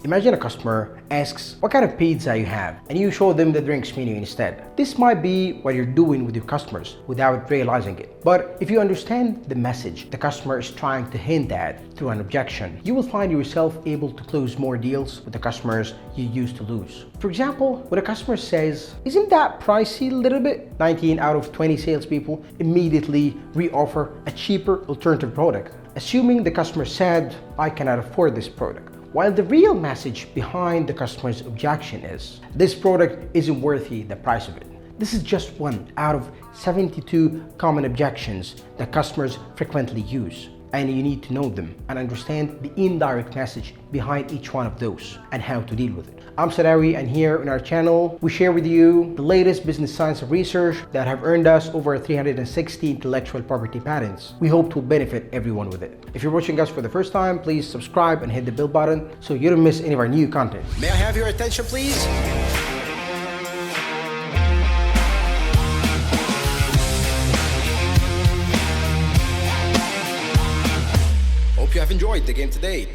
Imagine a customer asks what kind of pizza you have, and you show them the drinks menu instead. This might be what you're doing with your customers without realizing it. But if you understand the message the customer is trying to hint at through an objection, you will find yourself able to close more deals with the customers you used to lose. For example, when a customer says, "Isn't that pricey a little bit?" 19 out of 20 salespeople immediately re-offer a cheaper alternative product, assuming the customer said, "I cannot afford this product." While the real message behind the customer's objection is, "This product isn't worthy the price of it." This is just one out of 72 common objections that customers frequently use, and you need to know them and understand the indirect message behind each one of those and how to deal with it. I'm Sadawy, and here on our channel, we share with you the latest business science and research that have earned us over 360 intellectual property patents. We hope to benefit everyone with it. If you're watching us for the first time, please subscribe and hit the bell button so you don't miss any of our new content. May I have your attention, please? Hope you have enjoyed the game today.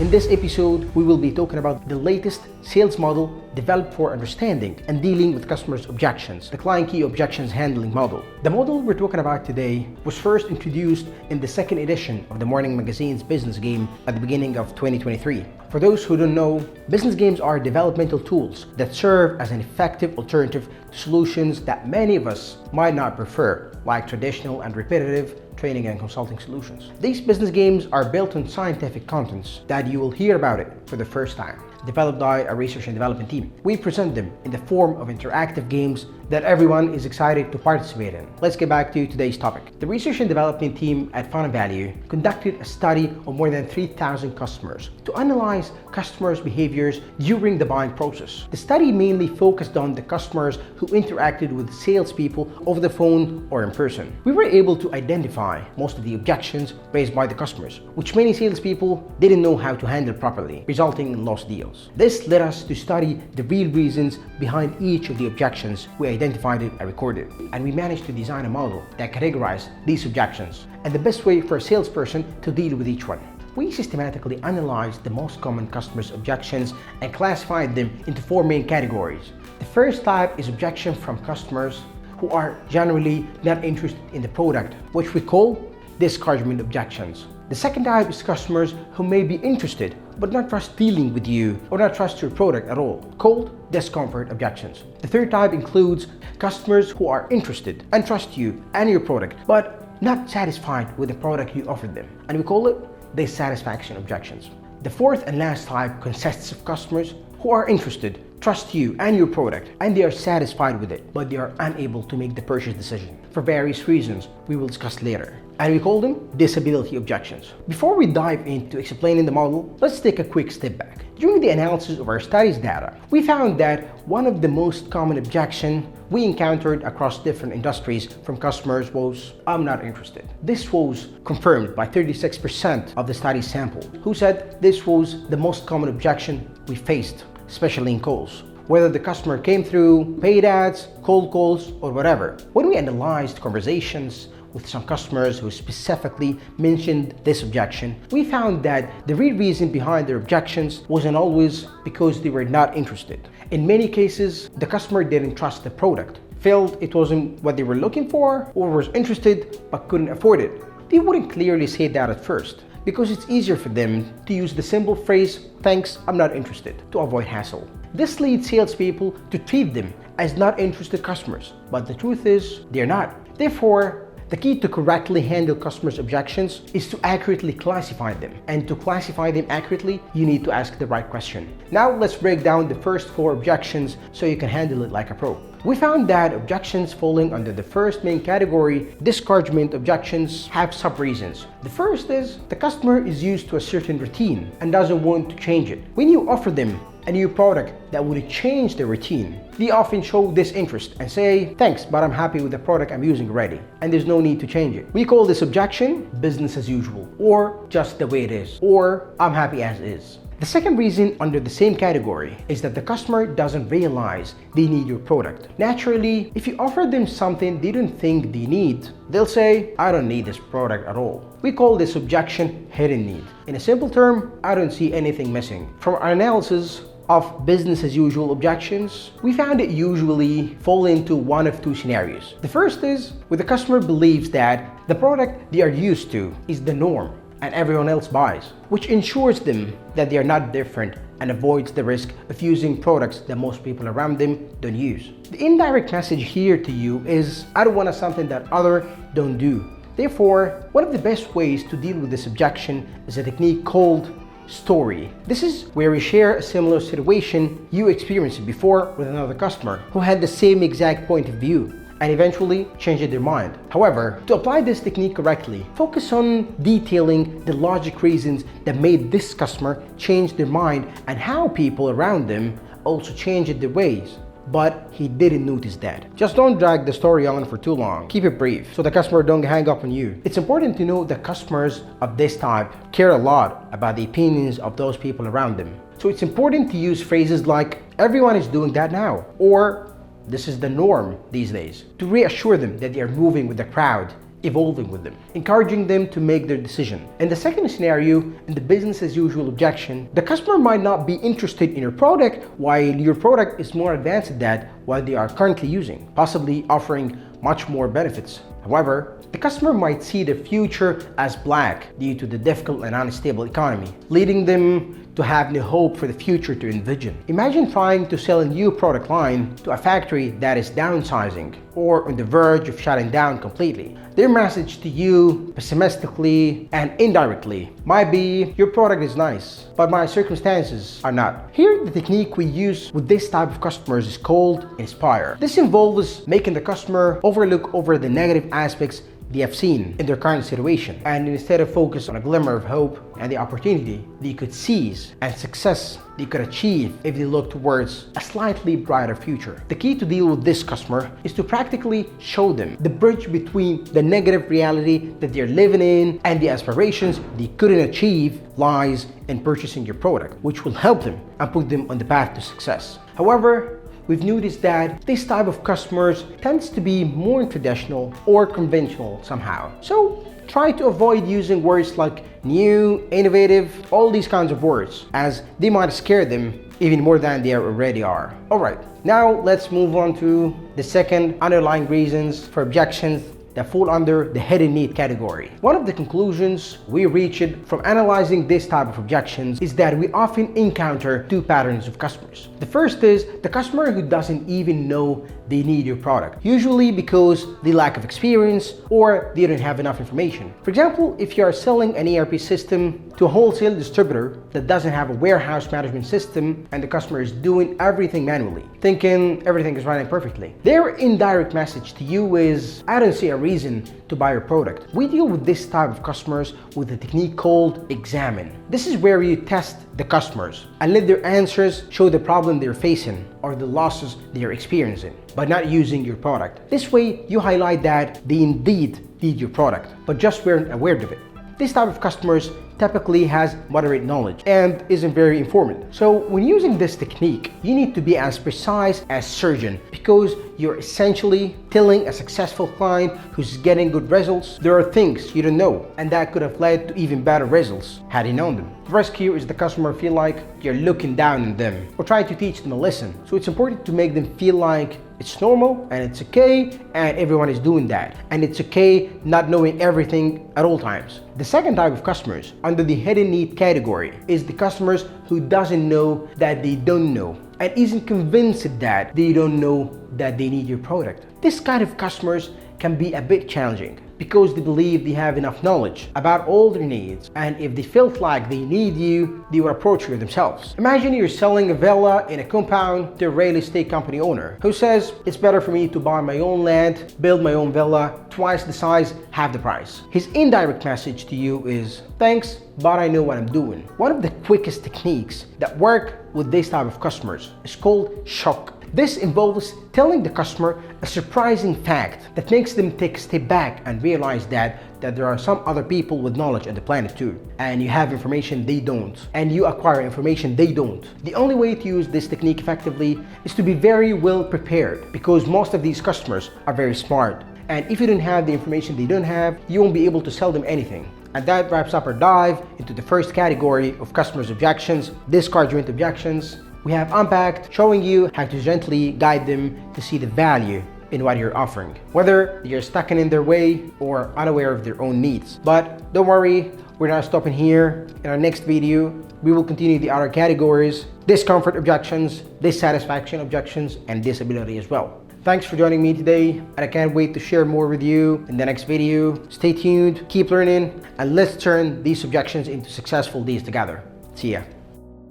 In this episode, we will be talking about the latest sales model developed for understanding and dealing with customers' objections, the Clienkey Objections Handling Model. The model we're talking about today was first introduced in the second edition of the Morning Magazine's business game at the beginning of 2023. For those who don't know, business games are developmental tools that serve as an effective alternative to solutions that many of us might not prefer, like traditional and repetitive training and consulting solutions. These business games are built on scientific contents that you will hear about it for the first time, developed by a research and development team. We present them in the form of interactive games that everyone is excited to participate in. Let's get back to today's topic. The research and development team at Fun and Value conducted a study of more than 3,000 customers to analyze customers' behaviors during the buying process. The study mainly focused on the customers who interacted with salespeople over the phone or in person. We were able to identify most of the objections raised by the customers, which many salespeople didn't know how to handle properly, resulting in lost deals. This led us to study the real reasons behind each of the objections. We identified it and recorded, and we managed to design a model that categorized these objections and the best way for a salesperson to deal with each one. We systematically analyzed the most common customers' objections and classified them into four main categories. The first type is objection from customers who are generally not interested in the product, which we call discouragement objections. The second type is customers who may be interested but not trust dealing with you or not trust your product at all, called discomfort objections. The third type includes customers who are interested and trust you and your product but not satisfied with the product you offered them, and we call it dissatisfaction objections. The fourth and last type consists of customers who are interested, trust you and your product, and they are satisfied with it, but they are unable to make the purchase decision for various reasons we will discuss later. And we call them disability objections. Before we dive into explaining the model, let's take a quick step back. During the analysis of our studies data, we found that one of the most common objections we encountered across different industries from customers was, "I'm not interested." This was confirmed by 36% of the study sample, who said this was the most common objection we faced, especially in calls, whether the customer came through paid ads, cold calls, or whatever. When we analyzed conversations with some customers who specifically mentioned this objection, we found that the real reason behind their objections wasn't always because they were not interested. In many cases, the customer didn't trust the product, felt it wasn't what they were looking for, or was interested but couldn't afford it. They wouldn't clearly say that at first, because it's easier for them to use the simple phrase, "Thanks, I'm not interested," to avoid hassle. This leads salespeople to treat them as not interested customers, but the truth is, they're not. Therefore, the key to correctly handle customers' objections is to accurately classify them. And to classify them accurately, you need to ask the right question. Now let's break down the first four objections so you can handle it like a pro. We found that objections falling under the first main category, discouragement objections, have sub-reasons. The first is the customer is used to a certain routine and doesn't want to change it. When you offer them a new product that would change the routine, they often show disinterest and say, "Thanks, but I'm happy with the product I'm using already, and there's no need to change it." We call this objection business as usual, or just the way it is, or "I'm happy as is." The second reason under the same category is that the customer doesn't realize they need your product. Naturally, if you offer them something they don't think they need, they'll say, I don't need this product at all. We call this objection hidden need. In a simple term, I don't see anything missing. From our analysis of business as usual objections, we found it usually fall into one of two scenarios. The first is where the customer believes that the product they are used to is the norm and everyone else buys, which ensures them that they are not different and avoids the risk of using products that most people around them don't use. The indirect message here to you is, I don't want something that others don't do. Therefore, one of the best ways to deal with this objection is a technique called story. This is where we share a similar situation you experienced before with another customer who had the same exact point of view and eventually changed their mind. However, to apply this technique correctly, focus on detailing the logic reasons that made this customer change their mind and how people around them also changed their ways. But he didn't notice that. Just don't drag the story on for too long. Keep it brief so the customer don't hang up on you. It's important to know that customers of this type care a lot about the opinions of those people around them. So it's important to use phrases like, everyone is doing that now, or this is the norm these days, to reassure them that they are moving with the crowd, evolving with them, encouraging them to make their decision. In the second scenario, in the business as usual objection, the customer might not be interested in your product while your product is more advanced than that what they are currently using, possibly offering much more benefits. However, the customer might see the future as black due to the difficult and unstable economy, leading them to have no hope for the future to envision. Imagine trying to sell a new product line to a factory that is downsizing or on the verge of shutting down completely. Their message to you, pessimistically and indirectly, might be, your product is nice, but my circumstances are not. Here, the technique we use with this type of customers is called inspire. This involves making the customer overlook over the negative aspects they have seen in their current situation, and instead of focus on a glimmer of hope and the opportunity they could seize and success they could achieve if they look towards a slightly brighter future. The key to deal with this customer is to practically show them the bridge between the negative reality that they're living in and the aspirations they couldn't achieve lies in purchasing your product, which will help them and put them on the path to success. However, we've noticed that this type of customers tends to be more traditional or conventional somehow. So try to avoid using words like new, innovative, all these kinds of words, as they might scare them even more than they already are. Alright, now let's move on to the second underlying reasons for objections that fall under the hidden need category. One of the conclusions we reached from analyzing this type of objections is that we often encounter two patterns of customers. The first is the customer who doesn't even know they need your product, usually because they lack of experience or they don't have enough information. For example, if you are selling an ERP system to a wholesale distributor that doesn't have a warehouse management system and the customer is doing everything manually, thinking everything is running perfectly, their indirect message to you is, I don't see a reason to buy your product. We deal with this type of customers with a technique called examine. This is where you test the customers and let their answers show the problem they're facing or the losses they're experiencing by not using your product. This way, you highlight that they indeed need your product, but just weren't aware of it. This type of customers typically has moderate knowledge and isn't very informed. So when using this technique, you need to be as precise as surgeon, because you're essentially telling a successful client who's getting good results there are things you don't know, and that could have led to even better results had he known them. The risk here is the customer feel like you're looking down on them or trying to teach them a lesson. So it's important to make them feel like it's normal and it's okay and everyone is doing that, and it's okay not knowing everything at all times. The second type of customers under the hidden need category is the customers who doesn't know that they don't know and isn't convinced that they don't know that they need your product. This kind of customers can be a bit challenging because they believe they have enough knowledge about all their needs, and if they felt like they need you, they would approach you themselves. Imagine you're selling a villa in a compound to a real estate company owner who says, it's better for me to buy my own land, build my own villa, twice the size, half the price. His indirect message to you is, thanks, but I know what I'm doing. One of the quickest techniques that work with this type of customers is called shock. This involves telling the customer a surprising fact that makes them take a step back and realize that that there are some other people with knowledge on the planet too, and you have information they don't, and you acquire information they don't. The only way to use this technique effectively is to be very well prepared, because most of these customers are very smart, and if you don't have the information they don't have, you won't be able to sell them anything. And that wraps up our dive into the first category of customers' objections, discard-joint objections. We have unpacked, showing you how to gently guide them to see the value in what you're offering, whether you're stuck in their way or unaware of their own needs. But don't worry, we're not stopping here. In our next video, we will continue the other categories: discomfort objections, dissatisfaction objections, and disability as well. Thanks for joining me today, and I can't wait to share more with you in the next video. Stay tuned, keep learning, and let's turn these objections into successful days together. See ya.